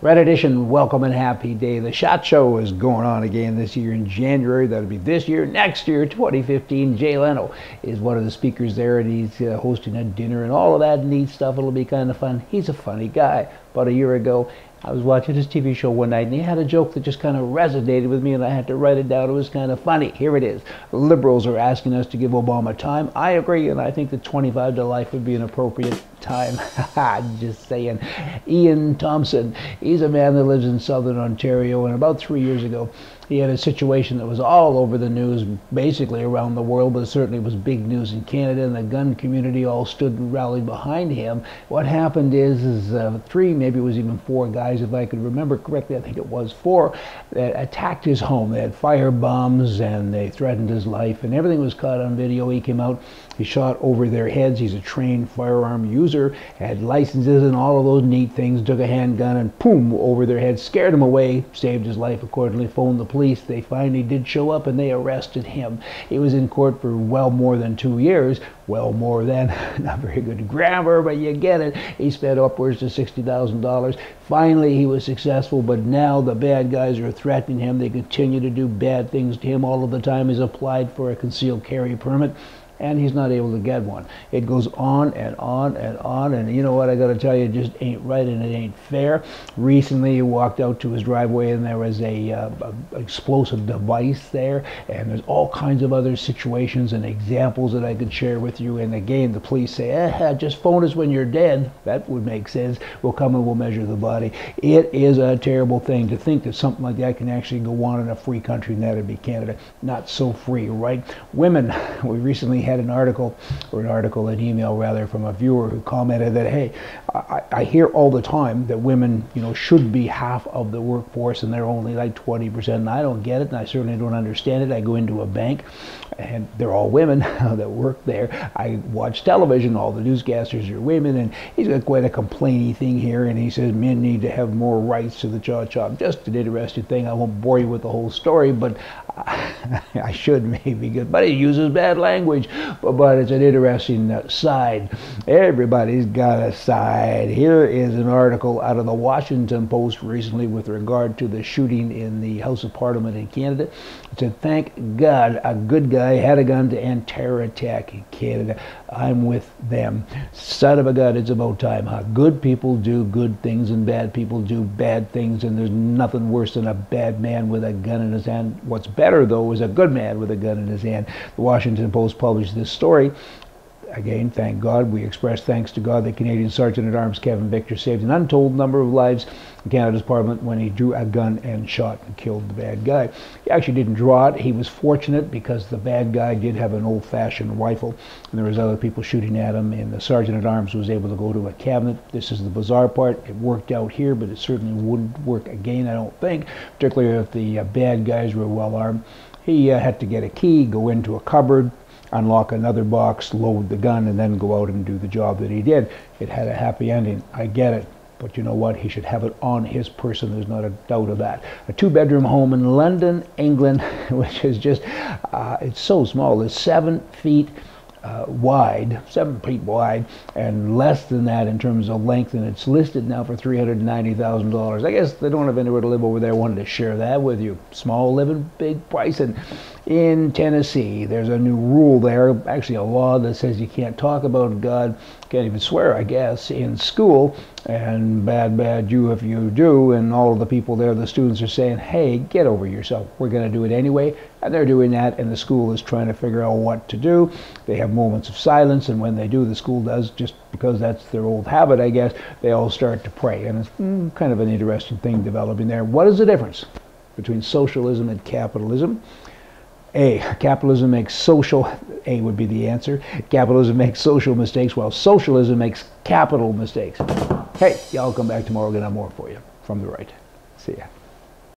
Red Edition, welcome and happy day. The SHOT Show is going on again this year in January. That'll be this year. Next year, 2015, Jay Leno is one of the speakers there, and he's hosting a dinner and all of that neat stuff. It'll be kind of fun. He's a funny guy. About a year ago, I was watching his TV show one night, and he had a joke that just kind of resonated with me, and I had to write it down. It was kind of funny. Here it is. Liberals are asking us to give Obama time. I agree, and I think that 25 to life would be an appropriate time. Just saying. Ian Thompson, he's a man that lives in southern Ontario, and about 3 years ago, he had a situation that was all over the news, basically around the world, but it certainly was big news in Canada, and the gun community all stood and rallied behind him. What happened is three, maybe it was even four guys, if I could remember correctly, I think it was four, that attacked his home. They had fire bombs, and they threatened his life, and everything was caught on video. He came out, he shot over their heads. He's a trained firearm user, had licenses and all of those neat things, took a handgun and boom, over their heads, scared him away, saved his life accordingly, phoned the police. They finally did show up and they arrested him. He was in court for well more than 2 years. Well more than, not very good grammar, but you get it. He spent upwards to $60,000. Finally, he was successful, but now the bad guys are threatening him. They continue to do bad things to him all of the time. He's applied for a concealed carry permit, and he's not able to get one. It goes on and on and on, and you know what, I gotta tell you, it just ain't right and it ain't fair. Recently he walked out to his driveway and there was a explosive device there, and there's all kinds of other situations and examples that I could share with you. And again, the police say, just phone us when you're dead. That would make sense. We'll come and we'll measure the body. It is a terrible thing to think that something like that can actually go on in a free country, and that'd be Canada. Not so free, right? Women, we recently had an email rather, from a viewer who commented that, hey, I hear all the time that women, should be half of the workforce, and they're only like 20%, and I don't get it, and I certainly don't understand it. I go into a bank, and they're all women that work there. I watch television, all the newscasters are women, and he's got quite a complainy thing here, and he says men need to have more rights to the job. Just an interesting thing. I won't bore you with the whole story, but I should maybe, but he uses bad language. But it's an interesting side. Everybody's got a side. Here is an article out of the Washington Post recently with regard to the shooting in the House of Parliament in Canada. It said, thank God a good guy had a gun to end terror attack in Canada. I'm with them. Son of a gun, it's about time. Good people do good things and bad people do bad things, and there's nothing worse than a bad man with a gun in his hand. What's better, though, is a good man with a gun in his hand. The Washington Post published this story. Again, thank God. We express thanks to God that Canadian Sergeant-at-Arms Kevin Vickers saved an untold number of lives in Canada's Parliament when he drew a gun and shot and killed the bad guy. He actually didn't draw it. He was fortunate because the bad guy did have an old-fashioned rifle, and there was other people shooting at him, and the Sergeant-at-Arms was able to go to a cabinet. This is the bizarre part. It worked out here, but it certainly wouldn't work again, I don't think, particularly if the bad guys were well-armed. He had to get a key, go into a cupboard, unlock another box, load the gun, and then go out and do the job that he did. It had a happy ending. I get it. But you know what? He should have it on his person. There's not a doubt of that. A two-bedroom home in London, England, which is just, it's so small. It's 7 feet wide, 7 feet wide, and less than that in terms of length, and it's listed now for $390,000. I guess they don't have anywhere to live over there. I wanted to share that with you. Small living, big price. And in Tennessee, there's a new rule there, actually a law that says you can't talk about God, can't even swear, I guess, in school, and bad you if you do. And all of the people there, the students, are saying, hey, get over yourself. We're going to do it anyway. And they're doing that, and the school is trying to figure out what to do. They have moments of silence, and when they do, the school does, just because that's their old habit, I guess, they all start to pray. And it's kind of an interesting thing developing there. What is the difference between socialism and capitalism? Capitalism makes social, A would be the answer. Capitalism makes social mistakes, while socialism makes capital mistakes. Hey, y'all come back tomorrow, we're going to have more for you from the right. See ya.